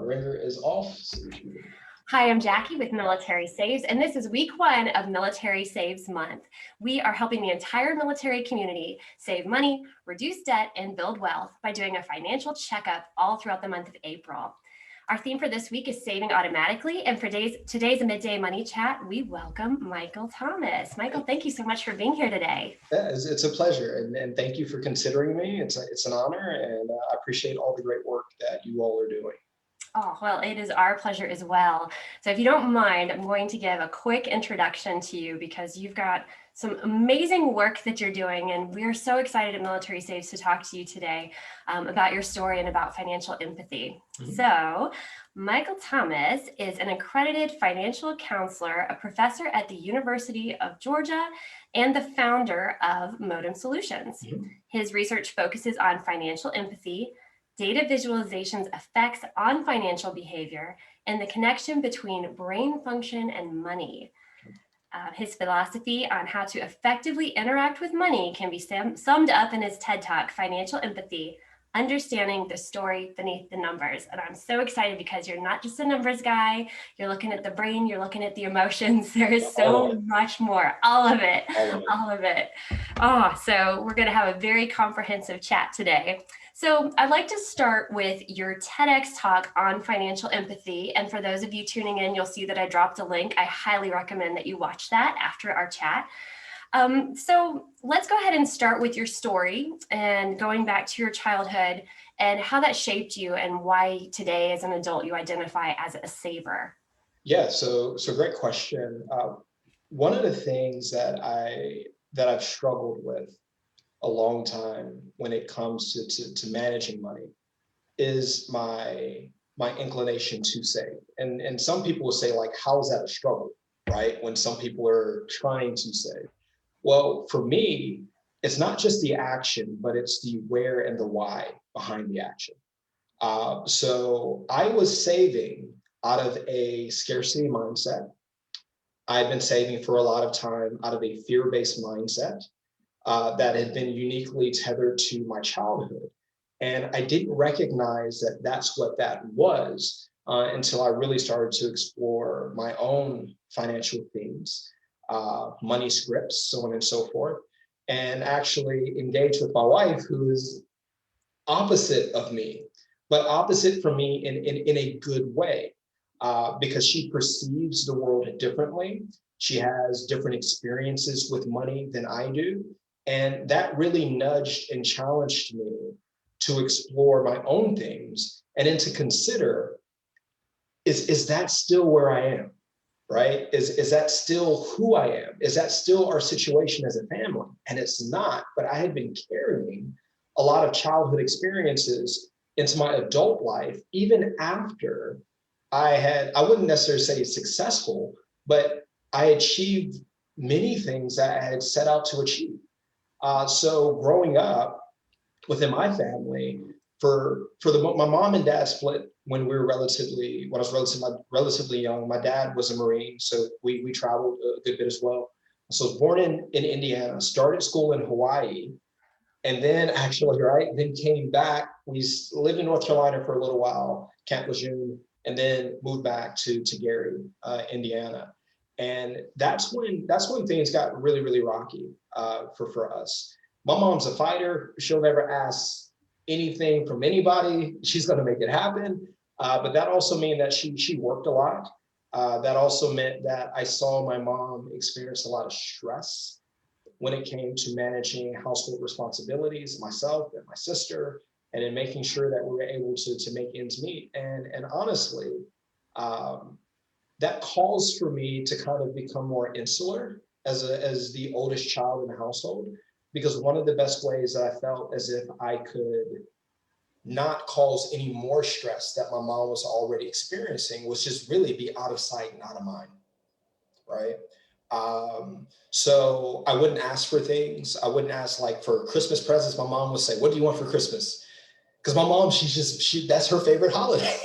ringer is off. Hi, I'm Jackie with Military Saves, and this is week 1 of Military Saves Month. We are helping the entire military community save money, reduce debt, and build wealth by doing a financial checkup all throughout the month of April. Our theme for this week is saving automatically, and for today's Midday Money Chat, we welcome Michael Thomas. Michael, thank you so much for being here today. Yeah, it's a pleasure, and thank you for considering me. It's an honor, and I appreciate all the great work that you all are doing. Oh, well, it is our pleasure as well. So if you don't mind, I'm going to give a quick introduction to you because you've got some amazing work that you're doing, and we're so excited at Military Saves to talk to you today about your story and about financial empathy. Mm-hmm. So Michael Thomas is an accredited financial counselor, a professor at the University of Georgia, and the founder of Modom Solutions. Mm-hmm. His research focuses on financial empathy, data visualization's effects on financial behavior, and the connection between brain function and money. His philosophy on how to effectively interact with money can be summed up in his TED Talk, Financial Empathy, Understanding the Story Beneath the Numbers. And I'm so excited because you're not just a numbers guy, you're looking at the brain, you're looking at the emotions. There is so much more, all of it. Oh, so we're gonna have a very comprehensive chat today. So I'd like to start with your TEDx talk on financial empathy. And for those of you tuning in, you'll see that I dropped a link. I highly recommend that you watch that after our chat. So let's go ahead and start with your story and going back to your childhood and how that shaped you and why today as an adult you identify as a saver. Yeah, so great question. One of the things that I've struggled with a long time when it comes to managing money is my inclination to save. And some people will say, like, how is that a struggle, right? When some people are trying to save. Well, for me, it's not just the action, but it's the where and the why behind the action. So I was saving out of a scarcity mindset. I've been saving for a lot of time out of a fear-based mindset. That had been uniquely tethered to my childhood. And I didn't recognize that that's what that was until I really started to explore my own financial themes, money scripts, so on and so forth, and actually engage with my wife, who is opposite of me, but opposite from me in a good way, because she perceives the world differently. She has different experiences with money than I do. And that really nudged and challenged me to explore my own things and then to consider, is that still where I am, right? Is that still who I am? Is that still our situation as a family? And it's not, but I had been carrying a lot of childhood experiences into my adult life, even after I wouldn't necessarily say successful, but I achieved many things that I had set out to achieve. So growing up within my family, my mom and dad split when I was relatively young. My dad was a Marine, so we traveled a good bit as well. So I was born in Indiana, started school in Hawaii, and then then came back. We lived in North Carolina for a little while, Camp Lejeune, and then moved back to Gary, Indiana. And that's when things got really, really rocky for us. My mom's a fighter. She'll never ask anything from anybody. She's going to make it happen. But that also meant that she worked a lot. That also meant that I saw my mom experience a lot of stress when it came to managing household responsibilities, myself and my sister, and in making sure that we were able to make ends meet. And honestly, that calls for me to kind of become more insular as the oldest child in the household, because one of the best ways that I felt as if I could not cause any more stress that my mom was already experiencing was just really be out of sight and out of mind, right? So I wouldn't ask for things. I wouldn't ask, like, for Christmas presents. My mom would say, "What do you want for Christmas?" Because my mom, that's her favorite holiday.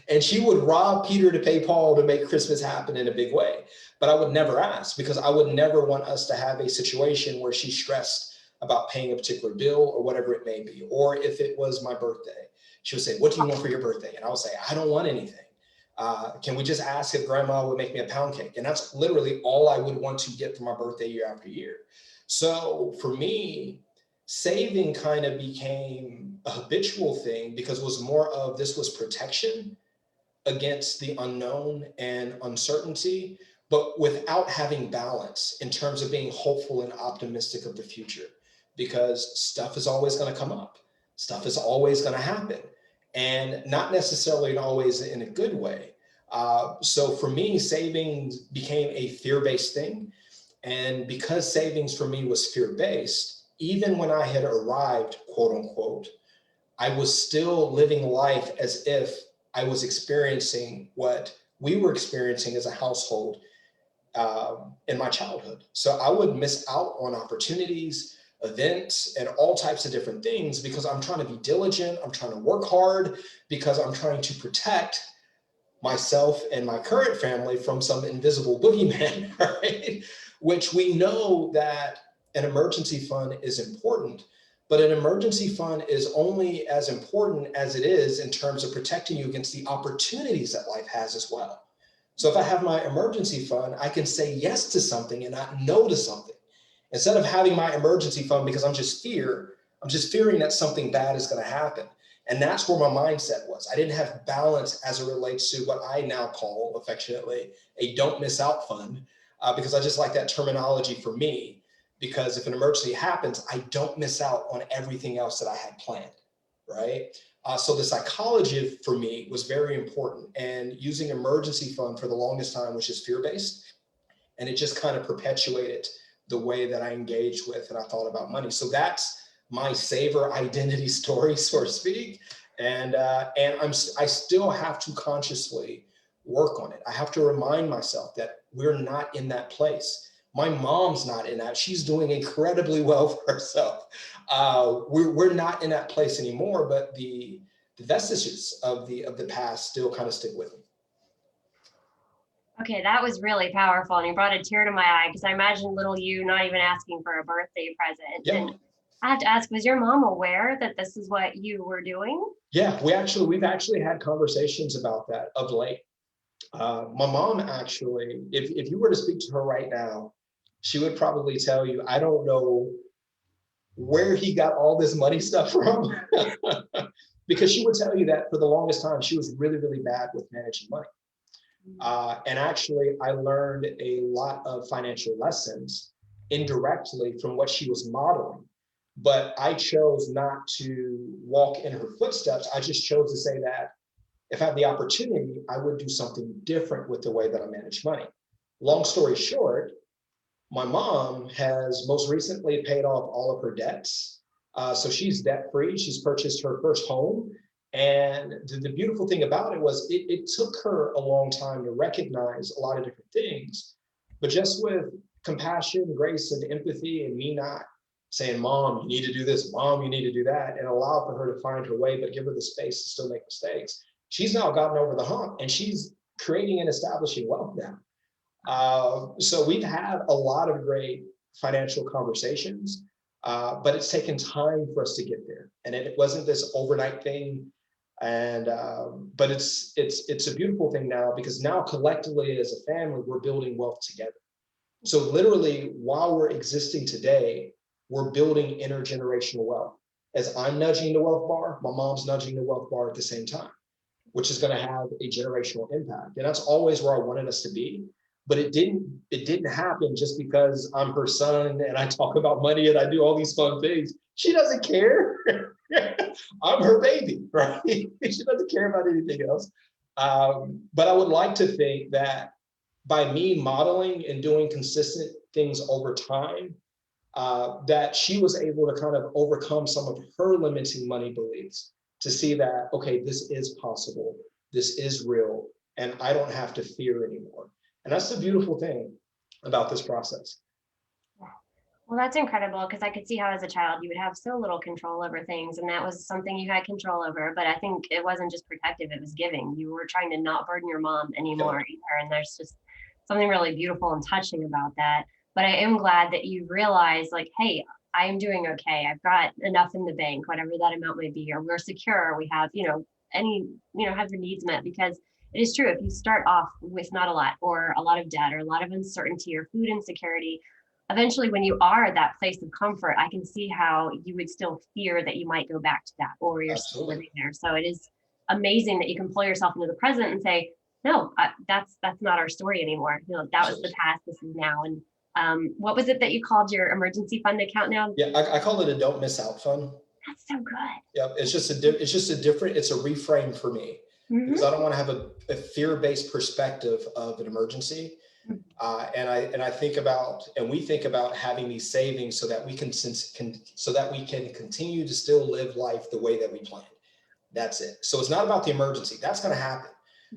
And she would rob Peter to pay Paul to make Christmas happen in a big way. But I would never ask, because I would never want us to have a situation where she's stressed about paying a particular bill or whatever it may be, or if it was my birthday. She would say, what do you want for your birthday? And I would say, I don't want anything. Can we just ask if grandma would make me a pound cake? And that's literally all I would want to get for my birthday year after year. So for me, saving kind of became a habitual thing because it was more of this was protection against the unknown and uncertainty, but without having balance in terms of being hopeful and optimistic of the future, because stuff is always going to come up. Stuff is always going to happen, and not necessarily always in a good way. So for me, savings became a fear-based thing. And because savings for me was fear-based, even when I had arrived, quote unquote, I was still living life as if I was experiencing what we were experiencing as a household in my childhood. So I would miss out on opportunities, events, and all types of different things because I'm trying to be diligent. I'm trying to work hard because I'm trying to protect myself and my current family from some invisible boogeyman, right? Which we know that an emergency fund is important, but an emergency fund is only as important as it is in terms of protecting you against the opportunities that life has as well. So if I have my emergency fund, I can say yes to something and not no to something. Instead of having my emergency fund because I'm just fearing that something bad is going to happen. And that's where my mindset was. I didn't have balance as it relates to what I now call affectionately a don't miss out fund, because I just like that terminology for me, because if an emergency happens, I don't miss out on everything else that I had planned, right? So the psychology for me was very important, and using emergency fund for the longest time, which is fear-based, and it just kind of perpetuated the way that I engaged with and I thought about money. So that's my saver identity story, so to speak. And I still have to consciously work on it. I have to remind myself that we're not in that place. My mom's not in that. She's doing incredibly well for herself. We're not in that place anymore, but the vestiges of the past still kind of stick with me. Okay, that was really powerful. And you brought a tear to my eye because I imagine little you not even asking for a birthday present. Yeah. And I have to ask, was your mom aware that this is what you were doing? Yeah, we've actually had conversations about that of late. My mom actually, if you were to speak to her right now, she would probably tell you, I don't know where he got all this money stuff from, because she would tell you that for the longest time, she was really, really bad with managing money. And actually, I learned a lot of financial lessons indirectly from what she was modeling. But I chose not to walk in her footsteps. I just chose to say that if I had the opportunity, I would do something different with the way that I manage money. Long story short, my mom has most recently paid off all of her debts. So she's debt free. She's purchased her first home. And the beautiful thing about it was it took her a long time to recognize a lot of different things. But just with compassion, grace, and empathy, and me not saying, Mom, you need to do this, Mom, you need to do that, and allow for her to find her way, but give her the space to still make mistakes. She's now gotten over the hump and she's creating and establishing wealth now. So we've had a lot of great financial conversations, but it's taken time for us to get there. And it wasn't this overnight thing. And but it's a beautiful thing now, because now collectively as a family, we're building wealth together. So literally, while we're existing today, we're building intergenerational wealth. As I'm nudging the wealth bar, my mom's nudging the wealth bar at the same time, which is going to have a generational impact. And that's always where I wanted us to be. But it didn't happen just because I'm her son and I talk about money and I do all these fun things. She doesn't care. I'm her baby, right? She doesn't care about anything else. But I would like to think that by me modeling and doing consistent things over time, that she was able to kind of overcome some of her limiting money beliefs to see that, okay, this is possible, this is real, and I don't have to fear anymore. And that's the beautiful thing about this process. Well, that's incredible because I could see how as a child you would have so little control over things, and that was something you had control over. But I think it wasn't just protective, it was giving. You were trying to not burden your mom anymore either. And there's just something really beautiful and touching about that. But I am glad that you realized, like, hey, I'm doing okay. I've got enough in the bank, whatever that amount may be, or we're secure. We have, any, have your needs met, because it is true. If you start off with not a lot, or a lot of debt, or a lot of uncertainty, or food insecurity, eventually when you are at that place of comfort, I can see how you would still fear that you might go back to that, or you're still Absolutely. living there. So it is amazing that you can pull yourself into the present and say, no, that's not our story anymore. That was the past. This is now. And what was it that you called your emergency fund account now? Yeah, I call it a don't miss out fund. That's so good. Yeah, it's a reframe for me, because I don't want to have a fear-based perspective of an emergency. And we think about having these savings so that we can continue to still live life the way that we planned. That's it. So it's not about the emergency. That's going to happen.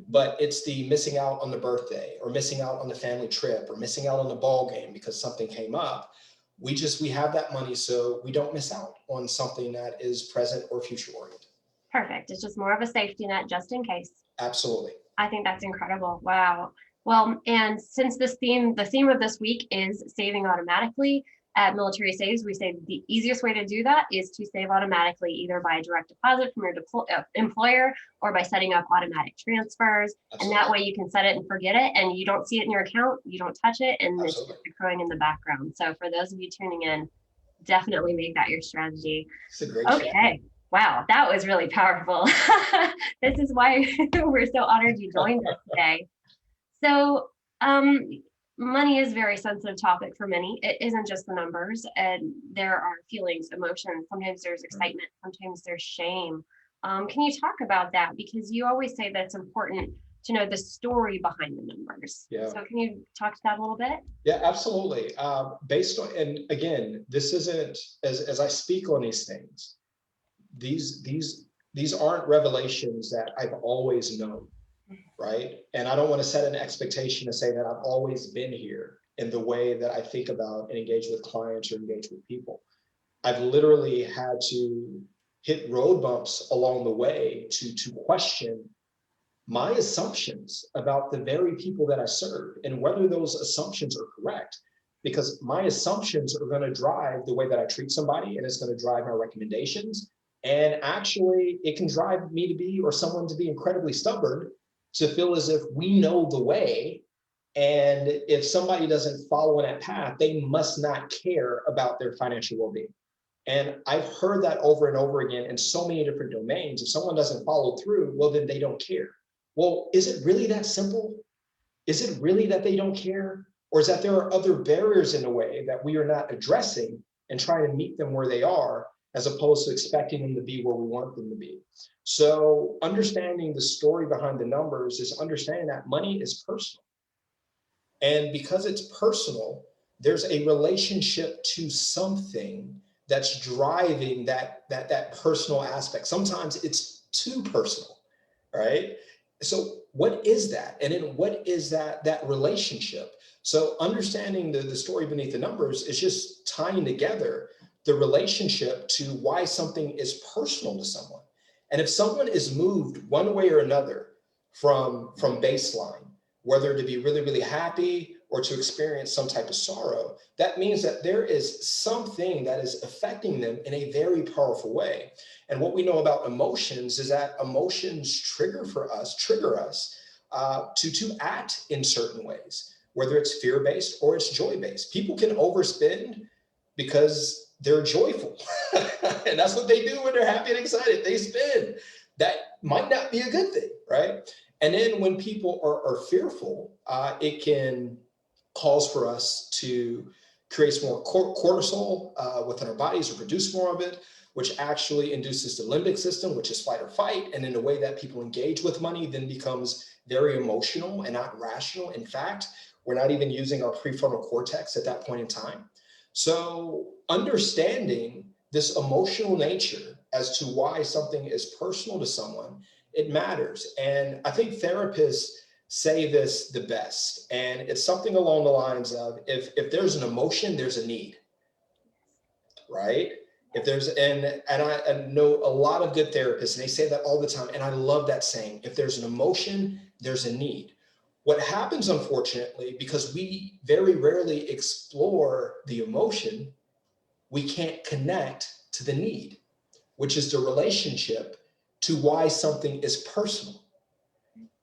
But it's the missing out on the birthday, or missing out on the family trip, or missing out on the ball game because something came up. We have that money so we don't miss out on something that is present or future oriented. Perfect. It's just more of a safety net just in case. Absolutely. I think that's incredible. Wow. Well, and since the theme of this week is saving automatically, at Military Saves, we say the easiest way to do that is to save automatically, either by a direct deposit from your employer, or by setting up automatic transfers. Absolutely. And that way you can set it and forget it, and you don't see it in your account, you don't touch it, and Absolutely. it's just accruing in the background. So for those of you tuning in, definitely make that your strategy. It's a great Okay. strategy. Wow, that was really powerful. This is why we're so honored you joined us today. So, money is a very sensitive topic for many. It isn't just the numbers, and there are feelings, emotions. Sometimes there's excitement, sometimes there's shame. Can you talk about that? Because you always say that it's important to know the story behind the numbers. Yeah. So can you talk to that a little bit? Yeah, absolutely. Based on, and again, this isn't, as I speak on these things, these aren't revelations that I've always known, right? And I don't want to set an expectation to say that I've always been here in the way that I think about and engage with clients or engage with people. I've literally had to hit road bumps along the way to question my assumptions about the very people that I serve, and whether those assumptions are correct, because my assumptions are going to drive the way that I treat somebody, and it's going to drive my recommendations. And actually, it can drive me to be, or someone to be, incredibly stubborn, to feel as if we know the way. And if somebody doesn't follow in that path, they must not care about their financial well-being. And I've heard that over and over again in so many different domains. If someone doesn't follow through, well, then they don't care. Well, is it really that simple? Is it really that they don't care? Or is that there are other barriers in a way that we are not addressing and trying to meet them where they are, as opposed to expecting them to be where we want them to be? So understanding the story behind the numbers is understanding that money is personal. And because it's personal, there's a relationship to something that's driving that personal aspect. Sometimes it's too personal, right? So what is that? And then what is that relationship? So understanding the story beneath the numbers is just tying together the relationship to why something is personal to someone. And if someone is moved one way or another from baseline, whether to be really, really happy or to experience some type of sorrow, that means that there is something that is affecting them in a very powerful way. And what we know about emotions is that emotions trigger us to act in certain ways, whether it's fear-based or it's joy-based. People can overspend because they're joyful. And that's what they do when they're happy and excited. They spend. That might not be a good thing, right? And then when people are fearful, it can cause for us to create more cortisol within our bodies, or produce more of it, which actually induces the limbic system, which is fight or fight. And in the way that people engage with money then becomes very emotional and not rational. In fact, we're not even using our prefrontal cortex at that point in time. So understanding this emotional nature as to why something is personal to someone, it matters. And I think therapists say this the best, and it's something along the lines of, if there's an emotion, there's a need, right? If there's, and I know a lot of good therapists, and they say that all the time, and I love that saying: if there's an emotion, there's a need. What happens, unfortunately, because we very rarely explore the emotion, we can't connect to the need, which is the relationship to why something is personal,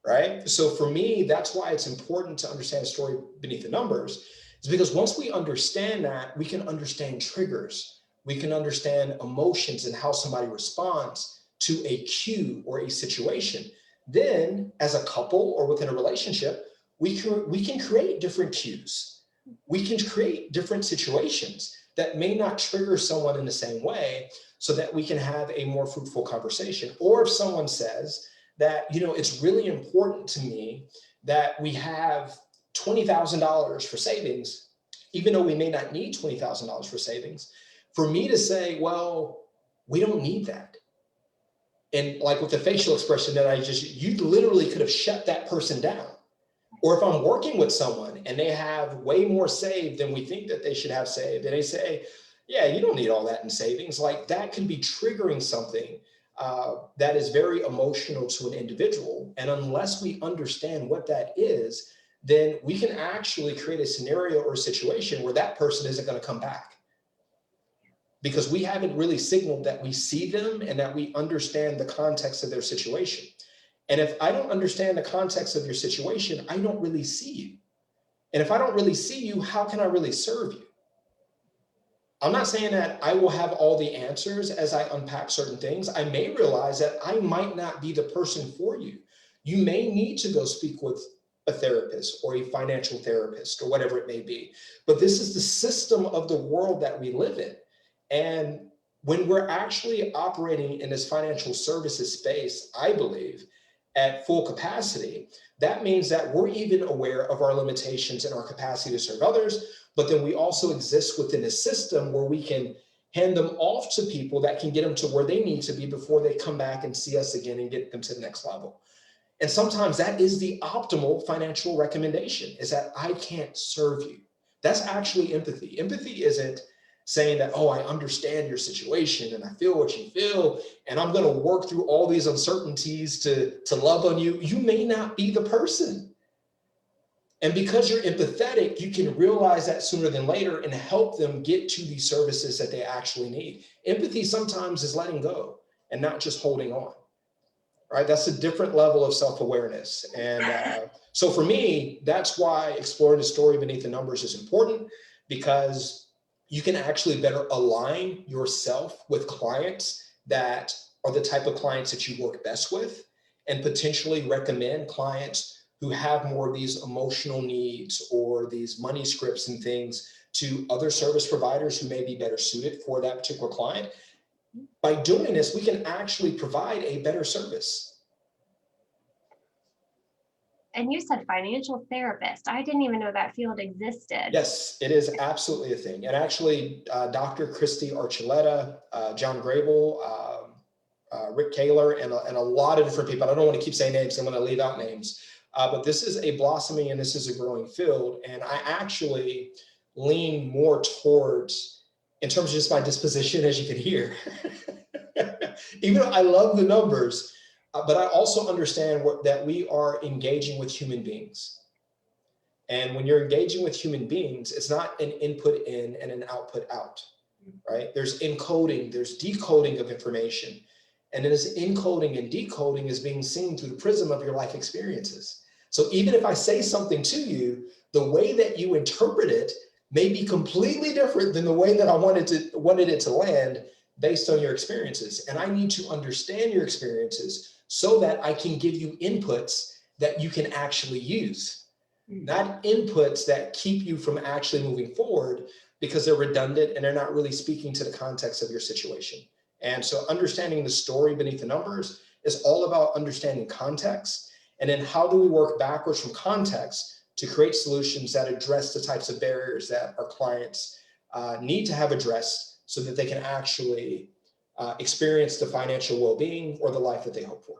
right? So for me, that's why it's important to understand the story beneath the numbers, is because once we understand that, we can understand triggers, we can understand emotions and how somebody responds to a cue or a situation. Then as a couple or within a relationship, we can create different cues. We can create different situations that may not trigger someone in the same way, so that we can have a more fruitful conversation. Or if someone says that, you know, it's really important to me that we have $20,000 for savings, even though we may not need $20,000 for savings, for me to say, well, we don't need that. And like with the facial expression that you literally could have shut that person down. Or if I'm working with someone and they have way more saved than we think that they should have saved, and they say, yeah, you don't need all that in savings, like that can be triggering something that is very emotional to an individual. And unless we understand what that is, then we can actually create a scenario or a situation where that person isn't going to come back, because we haven't really signaled that we see them and that we understand the context of their situation. And if I don't understand the context of your situation, I don't really see you. And if I don't really see you, how can I really serve you? I'm not saying that I will have all the answers as I unpack certain things. I may realize that I might not be the person for you. You may need to go speak with a therapist or a financial therapist or whatever it may be. But this is the system of the world that we live in. And when we're actually operating in this financial services space, I believe, at full capacity, that means that we're even aware of our limitations and our capacity to serve others, but then we also exist within a system where we can hand them off to people that can get them to where they need to be before they come back and see us again and get them to the next level. And sometimes that is the optimal financial recommendation, is that I can't serve you. That's actually empathy. Empathy isn't saying that, oh, I understand your situation and I feel what you feel, and I'm going to work through all these uncertainties to love on you. You may not be the person. And because you're empathetic, you can realize that sooner than later and help them get to these services that they actually need. Empathy sometimes is letting go and not just holding on, right? That's a different level of self-awareness. And so for me, that's why exploring the story beneath the numbers is important, because you can actually better align yourself with clients that are the type of clients that you work best with, and potentially recommend clients who have more of these emotional needs or these money scripts and things to other service providers who may be better suited for that particular client. By doing this, we can actually provide a better service. And you said financial therapist. I didn't even know that field existed. Yes, it is absolutely a thing. And actually, Dr. Christy Archuleta, John Grable, Rick Kaler, and a lot of different people. I don't want to keep saying names, I'm going to leave out names. But this is a blossoming and this is a growing field. And I actually lean more towards, in terms of just my disposition, as you can hear, even though I love the numbers, but I also understand that we are engaging with human beings. And when you're engaging with human beings, it's not an input in and an output out, right? There's encoding, there's decoding of information. And then this encoding and decoding is being seen through the prism of your life experiences. So even if I say something to you, the way that you interpret it may be completely different than the way that I wanted it to land based on your experiences. And I need to understand your experiences so that I can give you inputs that you can actually use, not inputs that keep you from actually moving forward because they're redundant and they're not really speaking to the context of your situation. And so understanding the story beneath the numbers is all about understanding context. And then how do we work backwards from context to create solutions that address the types of barriers that our clients need to have addressed so that they can actually experience the financial well-being or the life that they hope for.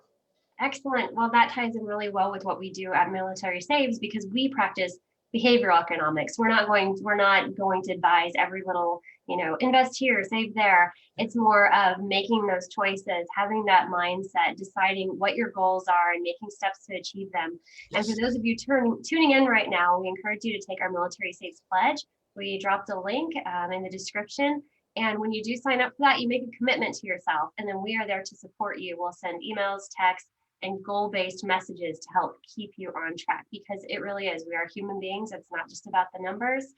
Excellent. Well, that ties in really well with what we do at Military Saves, because we practice behavioral economics. We're not going to advise every little, invest here, save there. It's more of making those choices, having that mindset, deciding what your goals are and making steps to achieve them. Yes. And for those of you tuning in right now, we encourage you to take our Military Saves pledge. We dropped a link in the description. And when you do sign up for that, you make a commitment to yourself, and then we are there to support you. We'll send emails, texts, and goal-based messages to help keep you on track, because it really is. We are human beings. It's not just about the numbers.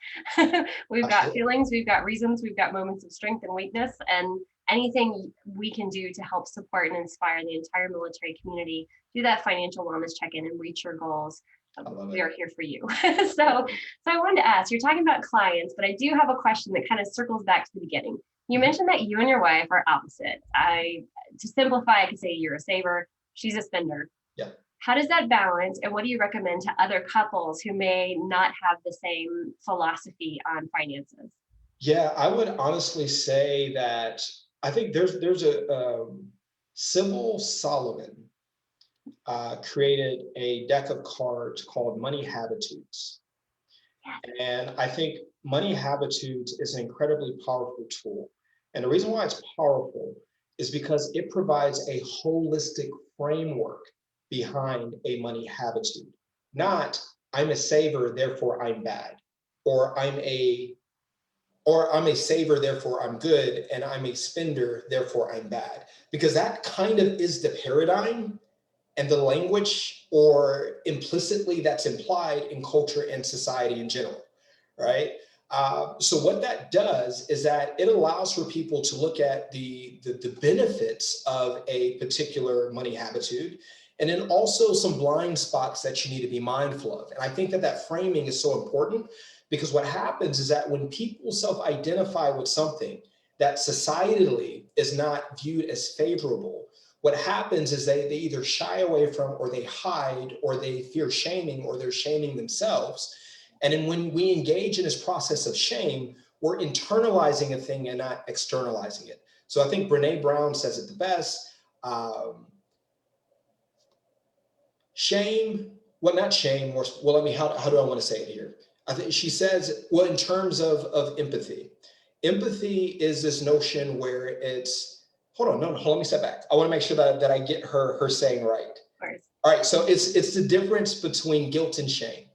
We've got Absolutely. feelings, we've got reasons, we've got moments of strength and weakness, and anything we can do to help support and inspire the entire military community, do that financial wellness check-in and reach your goals. I love We it. are here for you. so I wanted to ask, you're talking about clients, but I do have a question that kind of circles back to the beginning. You Mhm. mentioned that you and your wife are opposite. To simplify, I could say you're a saver, she's a spender. Yeah. How does that balance, and what do you recommend to other couples who may not have the same philosophy on finances? Yeah, I would honestly say that I think there's a Sybil Solomon created a deck of cards called Money Habitudes. Yes. And I think Money Habitudes is an incredibly powerful tool. And the reason why it's powerful is because it provides a holistic framework behind a money habitude. Not, I'm a saver, therefore I'm bad, or I'm a saver, therefore I'm good, and I'm a spender, therefore I'm bad. Because that kind of is the paradigm and the language, or implicitly that's implied in culture and society in general, right? So what that does is that it allows for people to look at the benefits of a particular money habitude, and then also some blind spots that you need to be mindful of. And I think that that framing is so important, because what happens is that when people self-identify with something that societally is not viewed as favorable, what happens is they either shy away from, or they hide, or they fear shaming, or they're shaming themselves. And then when we engage in this process of shame, we're internalizing a thing and not externalizing it. So I think Brene Brown says it the best. Um, Shame, well, not shame, or, well, I mean, how do I want to say it here? I think she says, well, in terms of empathy, empathy is this notion where it's, hold on, no, let me step back. I want to make sure that I get her saying right. Of course. All right, so it's the difference between guilt and shame,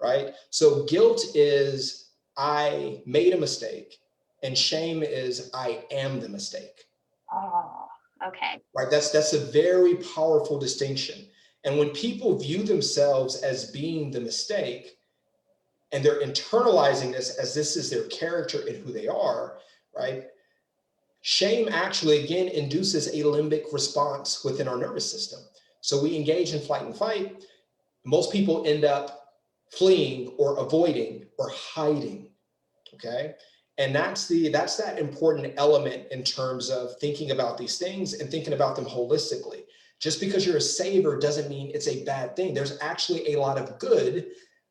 right? So guilt is I made a mistake, and shame is I am the mistake. Oh, okay. Right? That's a very powerful distinction. And when people view themselves as being the mistake, and they're internalizing this as this is their character and who they are, right? Shame actually, again, induces a limbic response within our nervous system. So we engage in flight and fight. Most people end up fleeing or avoiding or hiding. Okay. And that's that important element in terms of thinking about these things and thinking about them holistically. Just because you're a saver doesn't mean it's a bad thing. There's actually a lot of good.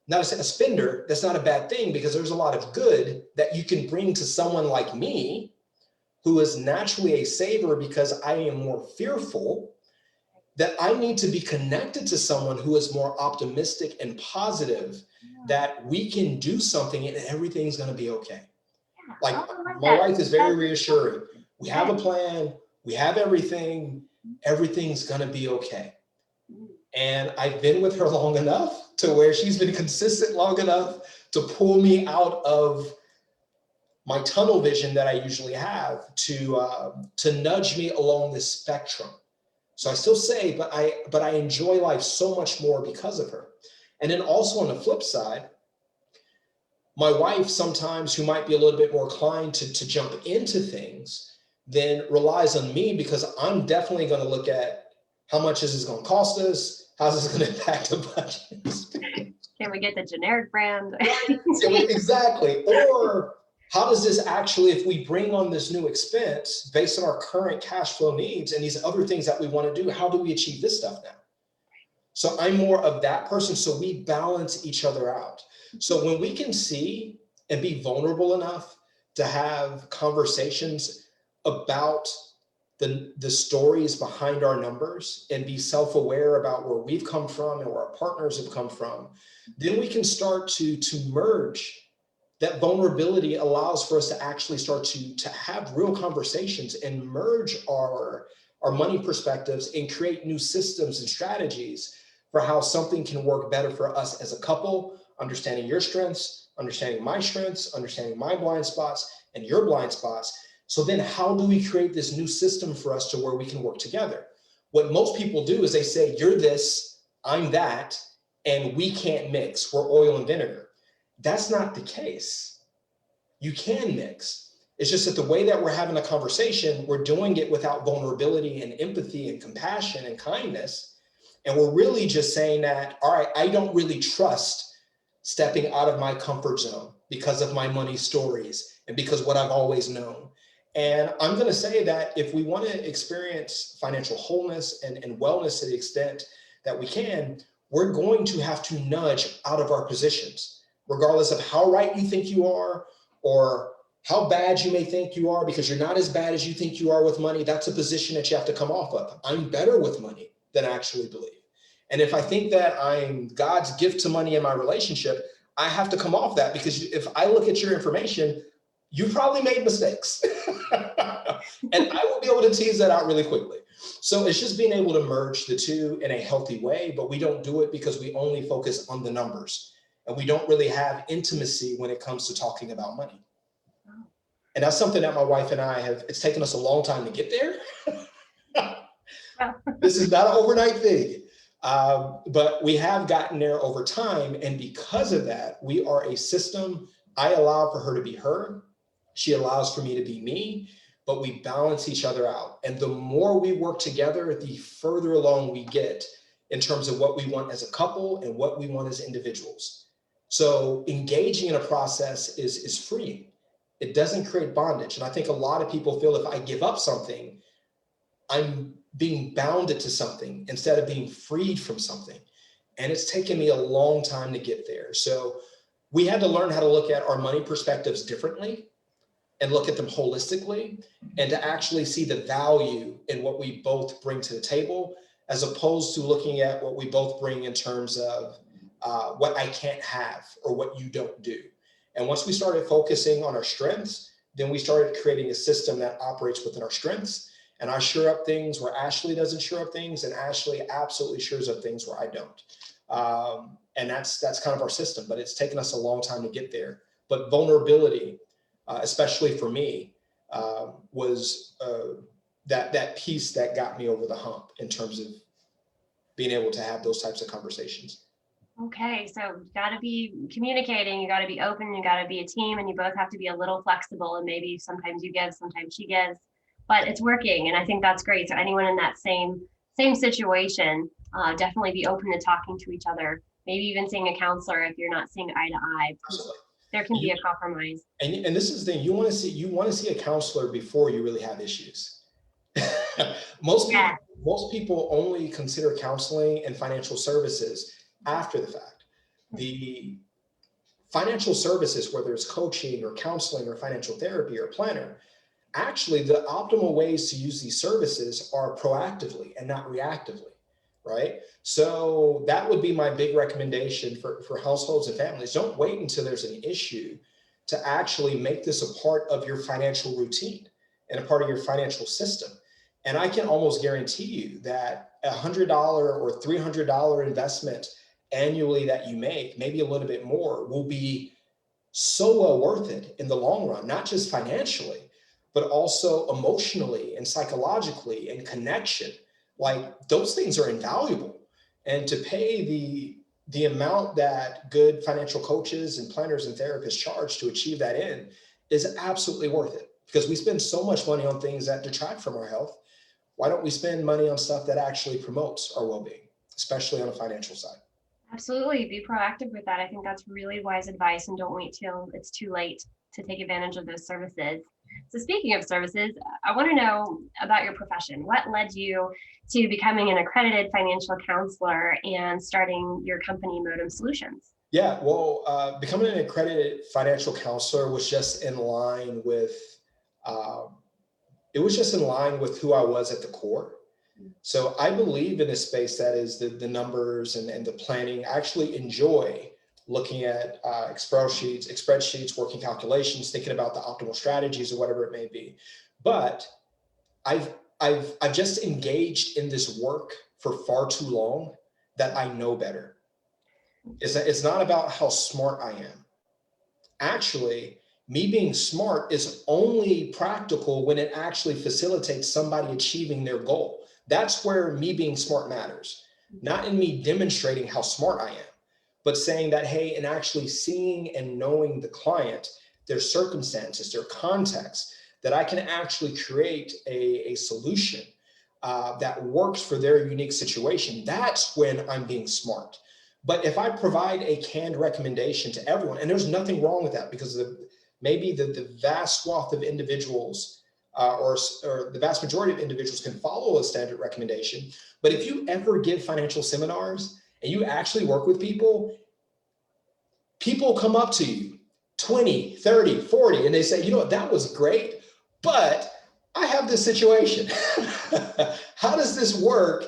Not a spender, that's not a bad thing, because there's a lot of good that you can bring to someone like me, who is naturally a saver, because I am more fearful, that I need to be connected to someone who is more optimistic and positive, Yeah. that we can do something and everything's going to be okay. Yeah. Like, Oh, I like my that. wife is very That's reassuring. We have a yes. plan, we have everything, everything's going to be okay. Mm. And I've been with her long enough to where she's been consistent long enough to pull me out of my tunnel vision that I usually have, to nudge me along this spectrum. So I still say, but I enjoy life so much more because of her. And then also on the flip side, my wife sometimes, who might be a little bit more inclined to jump into things, then relies on me, because I'm definitely going to look at how much is this going to cost us? How's this going to impact the budget? Can we get the generic brand? Right. Exactly. Or how does this actually, if we bring on this new expense based on our current cash flow needs and these other things that we want to do, how do we achieve this stuff now? So I'm more of that person. So we balance each other out. So when we can see and be vulnerable enough to have conversations about the stories behind our numbers, and be self-aware about where we've come from and where our partners have come from, then we can start to merge. That vulnerability allows for us to actually start to have real conversations and merge our money perspectives, and create new systems and strategies for how something can work better for us as a couple, understanding your strengths, understanding my strengths, understanding my blind spots, and your blind spots. So then how do we create this new system for us to where we can work together? What most people do is they say, you're this, I'm that, and we can't mix. We're oil and vinegar. That's not the case. You can mix. It's just that the way that we're having a conversation, we're doing it without vulnerability and empathy and compassion and kindness. And we're really just saying that, all right, I don't really trust stepping out of my comfort zone because of my money stories and because what I've always known. And I'm going to say that if we want to experience financial wholeness and wellness to the extent that we can, we're going to have to nudge out of our positions, regardless of how right you think you are or how bad you may think you are, because you're not as bad as you think you are with money. That's a position that you have to come off of. I'm better with money than I actually believe. And if I think that I'm God's gift to money in my relationship, I have to come off that, because if I look at your information, you probably made mistakes. And I will be able to tease that out really quickly. So it's just being able to merge the two in a healthy way, but we don't do it because we only focus on the numbers and we don't really have intimacy when it comes to talking about money. And that's something that my wife and I have, it's taken us a long time to get there. This is not an overnight thing. But we have gotten there over time. And because of that, we are a system. I allow for her to be her. She allows for me to be me, but we balance each other out. And the more we work together, the further along we get in terms of what we want as a couple and what we want as individuals. So engaging in a process is freeing. It doesn't create bondage. And I think a lot of people feel if I give up something, I'm being bounded to something instead of being freed from something. And it's taken me a long time to get there. So we had to learn how to look at our money perspectives differently and look at them holistically, and to actually see the value in what we both bring to the table, as opposed to looking at what we both bring in terms of what I can't have or what you don't do. And once we started focusing on our strengths, then we started creating a system that operates within our strengths. And I shore up things where Ashley doesn't shore up things, and Ashley absolutely shores up things where I don't. And that's kind of our system, but it's taken us a long time to get there. But vulnerability, especially for me, was that piece that got me over the hump in terms of being able to have those types of conversations. Okay, so you got to be communicating, you got to be open, you got to be a team, and you both have to be a little flexible, and maybe sometimes you give, sometimes she gives, but it's working, and I think that's great. So anyone in that same situation, definitely be open to talking to each other, maybe even seeing a counselor if you're not seeing eye to eye. Absolutely. There can be a compromise. And this is the thing, you want to see a counselor before you really have issues. Most people only consider counseling and financial services after the fact. The financial services, whether it's coaching or counseling or financial therapy or planner, actually the optimal ways to use these services are proactively and not reactively, right? So that would be my big recommendation for households and families. Don't wait until there's an issue to actually make this a part of your financial routine and a part of your financial system. And I can almost guarantee you that $100 or $300 investment annually that you make, maybe a little bit more, will be so well worth it in the long run, not just financially, but also emotionally and psychologically and connection. Like, those things are invaluable. And to pay the amount that good financial coaches and planners and therapists charge to achieve that end is absolutely worth it, because we spend so much money on things that detract from our health. Why don't we spend money on stuff that actually promotes our well-being, especially on the financial side? Absolutely. Be proactive with that. I think that's really wise advice, and don't wait till it's too late to take advantage of those services. So speaking of services, I want to know about your profession. What led you to becoming an accredited financial counselor and starting your company, Modom Solutions? Yeah, well, becoming an accredited financial counselor was just in line with, it was just in line with who I was at the core. So I believe in a space that is the numbers and the planning. I actually enjoy looking at Excel sheets, spreadsheets, working calculations, thinking about the optimal strategies or whatever it may be. But I've just engaged in this work for far too long that I know better. It's not about how smart I am. Actually, Me being smart is only practical when it actually facilitates somebody achieving their goal. That's where me being smart matters, not in me demonstrating how smart I am, but saying that, hey, and actually seeing and knowing the client, their circumstances, their context, that I can actually create a solution that works for their unique situation. That's when I'm being smart. But if I provide a canned recommendation to everyone, and there's nothing wrong with that, because maybe the vast swath of individuals or the vast majority of individuals can follow a standard recommendation. But if you ever give financial seminars and you actually work with people, people come up to you 20, 30, 40, and they say, you know what, that was great, but I have this situation. How does this work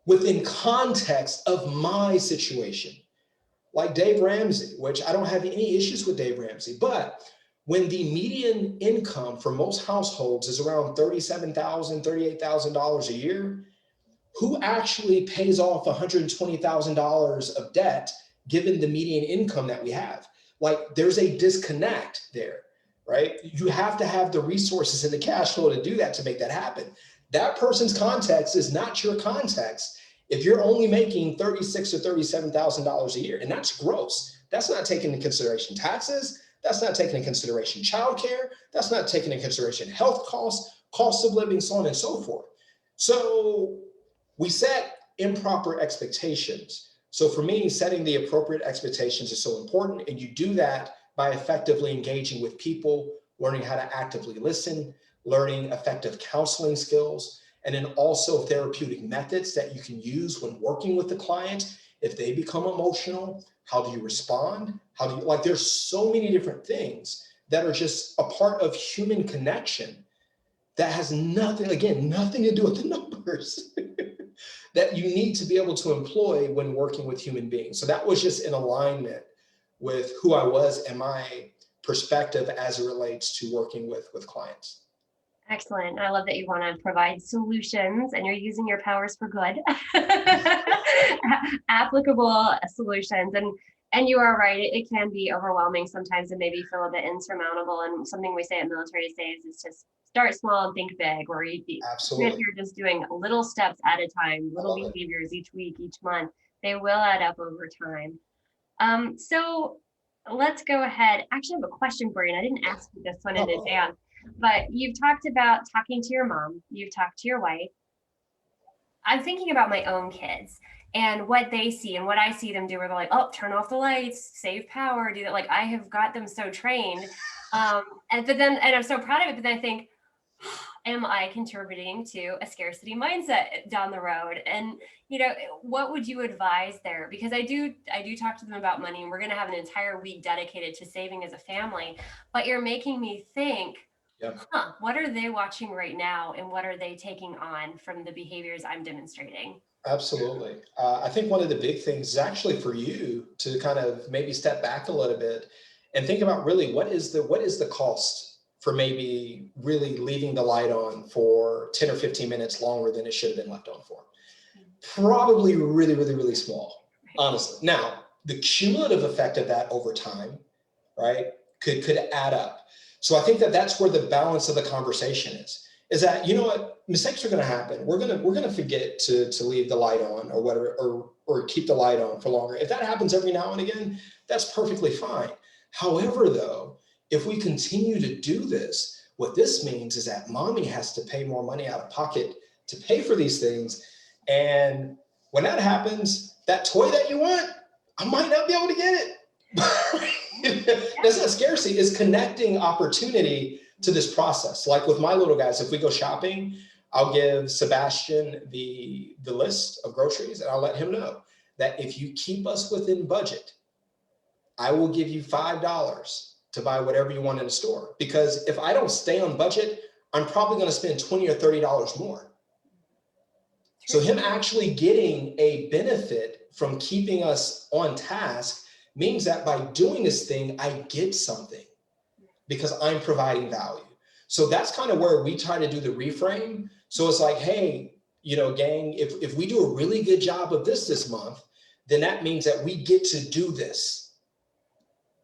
within context of my situation? Like Dave Ramsey, which I don't have any issues with Dave Ramsey, but when the median income for most households is around $37,000, $38,000 a year, who actually pays off $120,000 of debt given the median income that we have? Like, there's a disconnect there, right? You have to have the resources and the cash flow to do that, to make that happen. That person's context is not your context if you're only making $36,000 or $37,000 a year, and that's gross. That's not taking into consideration taxes. That's not taking into consideration childcare. That's not taking into consideration health costs, cost of living, so on and so forth. So we set improper expectations. So for me, setting the appropriate expectations is so important. And you do that by effectively engaging with people, learning how to actively listen, learning effective counseling skills, and then also therapeutic methods that you can use when working with the client. If they become emotional, how do you respond? How do you, like, there's so many different things that are just a part of human connection that has nothing, again, nothing to do with the numbers that you need to be able to employ when working with human beings. So that was just in alignment with who I was and my perspective as it relates to working with clients. Excellent. I love that you want to provide solutions and you're using your powers for good. Applicable solutions. And you are right, it can be overwhelming sometimes and maybe feel a bit insurmountable. And something we say at Military Saves is to start small and think big, or if Absolutely. you're just doing little steps at a time, little behaviors each week, each month, they will add up over time. So let's go ahead. Actually, I have a question for you, and I didn't ask you this one in advance, but you've talked about talking to your mom, you've talked to your wife. I'm thinking about my own kids and what they see and what I see them do, where they're like, oh, turn off the lights, save power, do that. Like, I have got them so trained. And I'm so proud of it, but then I think, am I contributing to a scarcity mindset down the road? And, you know, what would you advise there? Because I do talk to them about money, and we're going to have an entire week dedicated to saving as a family, but you're making me think, what are they watching right now? And what are they taking on from the behaviors I'm demonstrating? Absolutely. I think one of the big things is actually for you to kind of maybe step back a little bit and think about really what is the cost for maybe really leaving the light on for 10 or 15 minutes longer than it should have been left on for. Probably really, really, really small, honestly. Now, the cumulative effect of that over time, right, could add up. So I think that's where the balance of the conversation is that, you know what, mistakes are going to happen. We're going to forget to leave the light on or whatever, or keep the light on for longer. If that happens every now and again, that's perfectly fine. However, though, if we continue to do this, what this means is that mommy has to pay more money out of pocket to pay for these things. And when that happens, that toy that you want, I might not be able to get it. That's not scarcity, it's connecting opportunity to this process. Like with my little guys, if we go shopping, I'll give Sebastian the list of groceries, and I'll let him know that if you keep us within budget, I will give you $5 to buy whatever you want in the store. Because if I don't stay on budget, I'm probably going to spend $20 or $30 more. So him actually getting a benefit from keeping us on task means that by doing this thing, I get something because I'm providing value. So that's kind of where we try to do the reframe. So it's like, hey, you know, gang, if we do a really good job of this month, then that means that we get to do this.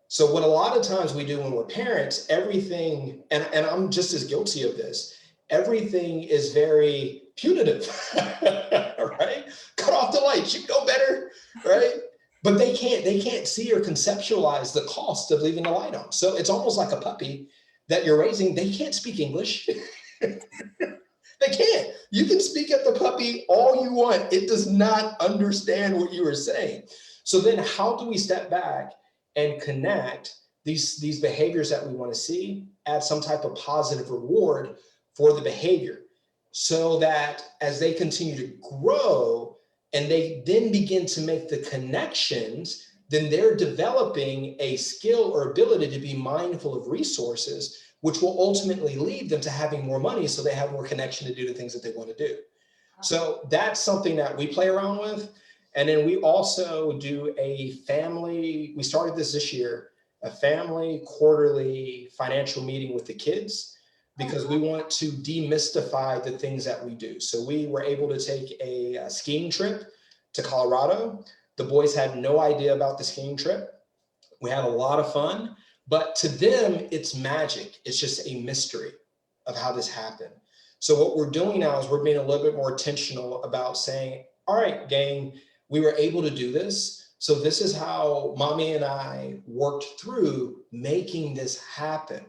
So what a lot of times we do when we're parents, everything, and I'm just as guilty of this, everything is very punitive, right? Cut off the lights, you know better, right? But they can't see or conceptualize the cost of leaving the light on. So it's almost like a puppy that you're raising. They can't speak English. They can't. You can speak at the puppy all you want. It does not understand what you are saying. So then how do we step back and connect these behaviors that we want to see, add some type of positive reward for the behavior, so that as they continue to grow and they then begin to make the connections, then they're developing a skill or ability to be mindful of resources, which will ultimately lead them to having more money so they have more connection to do the things that they want to do. So that's something that we play around with. And then we also do a family, we started this year, a family quarterly financial meeting with the kids, because we want to demystify the things that we do. So we were able to take a skiing trip to Colorado. The boys had no idea about the skiing trip. We had a lot of fun, but to them, it's magic. It's just a mystery of how this happened. So what we're doing now is we're being a little bit more intentional about saying, all right, gang, we were able to do this. So this is how mommy and I worked through making this happen.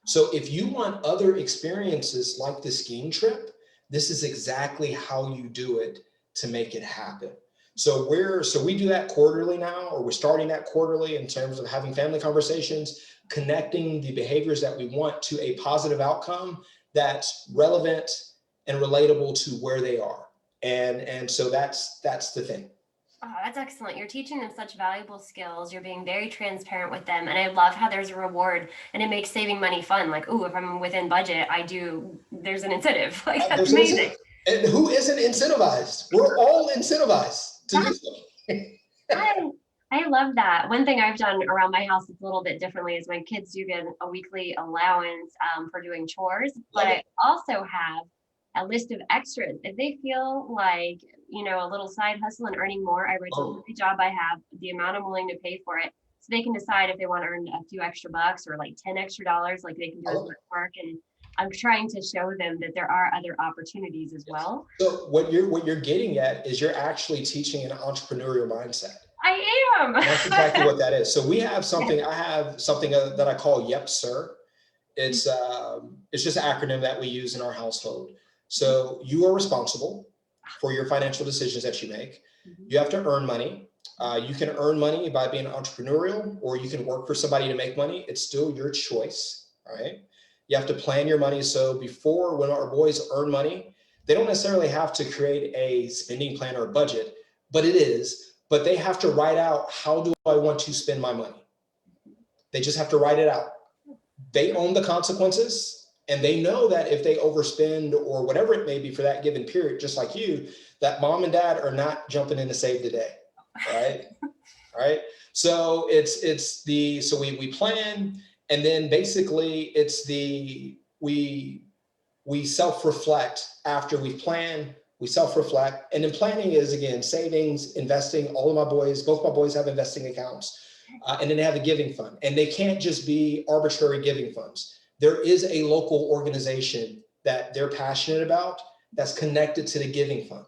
So if you want other experiences like the skiing trip, this is exactly how you do it to make it happen. So we do that quarterly now, or we're starting that quarterly in terms of having family conversations, connecting the behaviors that we want to a positive outcome that's relevant and relatable to where they are. And so that's the thing. Oh, that's excellent. You're teaching them such valuable skills. You're being very transparent with them. And I love how there's a reward and it makes saving money fun. Like, oh, if I'm within budget, there's an incentive. Like, that's amazing. And who isn't incentivized? We're all incentivized to do something. I love that. One thing I've done around my house is a little bit differently is my kids do get a weekly allowance for doing chores, but I also have a list of extras. If they feel like, a little side hustle and earning more, I write down every job I have, the amount I'm willing to pay for it. So they can decide if they want to earn a few extra bucks or like 10 extra dollars, like they can do as work. And I'm trying to show them that there are other opportunities as well. So what you're getting at is you're actually teaching an entrepreneurial mindset. I am. That's exactly what that is. So we have something, I have something that I call Yep, Sir. It's just an acronym that we use in our household. So you are responsible for your financial decisions that you make. You have to earn money. You can earn money by being entrepreneurial, or you can work for somebody to make money. It's still your choice, all right? You have to plan your money. So before, when our boys earn money, they don't necessarily have to create a spending plan or a budget, but they have to write out, how do I want to spend my money? They just have to write it out. They own the consequences, and they know that if they overspend or whatever it may be for that given period, just like you, that mom and dad are not jumping in to save the day, right? All right. So so we plan, and then basically we self-reflect after we plan. We self-reflect, and then planning is, again, savings, investing. Both my boys have investing accounts, and then they have a giving fund, and they can't just be arbitrary giving funds. There is a local organization that they're passionate about that's connected to the giving fund,